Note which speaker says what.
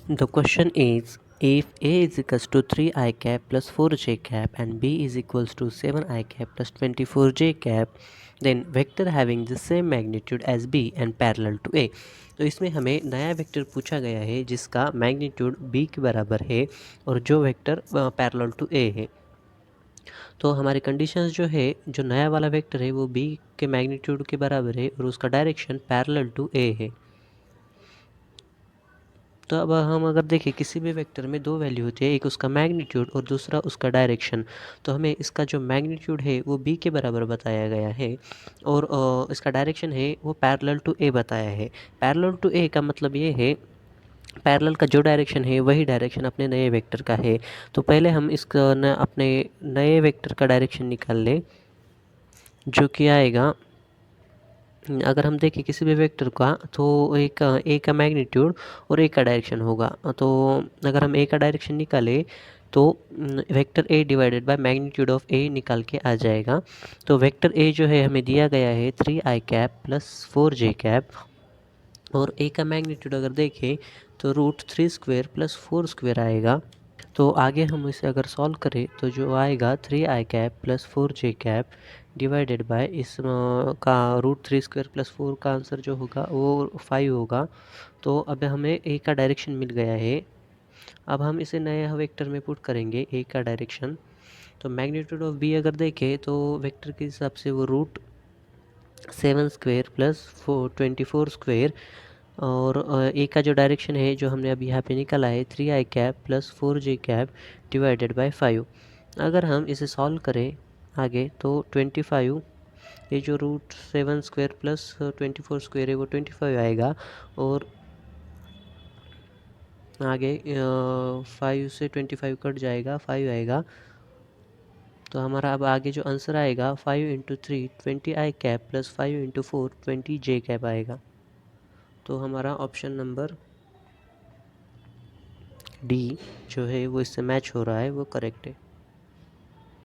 Speaker 1: The question is, if A is equals to 3 I cap plus 4j cap and B is equals to 7 I cap plus 24j cap, then vector having the same magnitude as B and parallel to A. तो इसमें हमें नया vector पूछा गया है जिसका magnitude B के बराबर है और जो वेक्टर पैरेलल टू A है। तो हमारी कंडीशंस जो है, जो नया वाला वेक्टर है वो B के मैग्नीट्यूड के बराबर है और उसका डायरेक्शन पैरेलल टू A है। तो अब हम अगर देखें किसी भी वेक्टर में दो वैल्यू होती है, एक उसका मैग्नीट्यूड और दूसरा उसका डायरेक्शन। तो हमें इसका जो मैग्नीट्यूड है वो b के बराबर बताया गया है और इसका डायरेक्शन है वो पैरेलल टू a बताया है। पैरेलल टू a का मतलब ये है, पैरेलल का जो डायरेक्शन है वही डायरेक्शन अपने नए वेक्टर का है। तो पहले हम इसका अपने नए वेक्टर का डायरेक्शन निकाल लें, जो कि आएगा, अगर हम देखें किसी भी वेक्टर का तो एक ए का मैग्नीट्यूड और ए का डायरेक्शन होगा। तो अगर हम ए का डायरेक्शन निकालें तो vector A divided by magnitude of A निकाल के आ जाएगा। तो वेक्टर ए जो है हमें दिया गया है 3i cap plus 4j cap और ए का मैग्नीट्यूड अगर देखें तो √3² प्लस 4² आएगा। तो आगे हम इसे अगर सॉल्व करें तो जो आएगा 3i cap plus 4j cap divided by इस का √3² प्लस 4 का आंसर जो होगा वो 5 होगा। तो अब हमें ए का डायरेक्शन मिल गया है। अब हम इसे नए वेक्टर में पुट करेंगे ए का डायरेक्शन। तो मैग्नीट्यूड ऑफ बी अगर देखें तो वेक्टर के हिसाब से वो √7² प्लस 24² और ए का जो डायरेक्शन है जो हमने अभी यहाँ पे निकाला है 3i cap plus 4j cap divided by 5। अगर हम इसे सॉल्व करें आगे तो 25, ये जो √7² प्लस 24² है वो 25 आएगा और आगे 5 से 25 कट जाएगा, 5 आएगा। तो हमारा अब आगे जो आंसर आएगा 5 × 3 20i cap plus 5 × 4 20j cap आएगा। तो हमारा ऑप्शन नंबर डी जो है वो इससे मैच हो रहा है, वो करेक्ट है।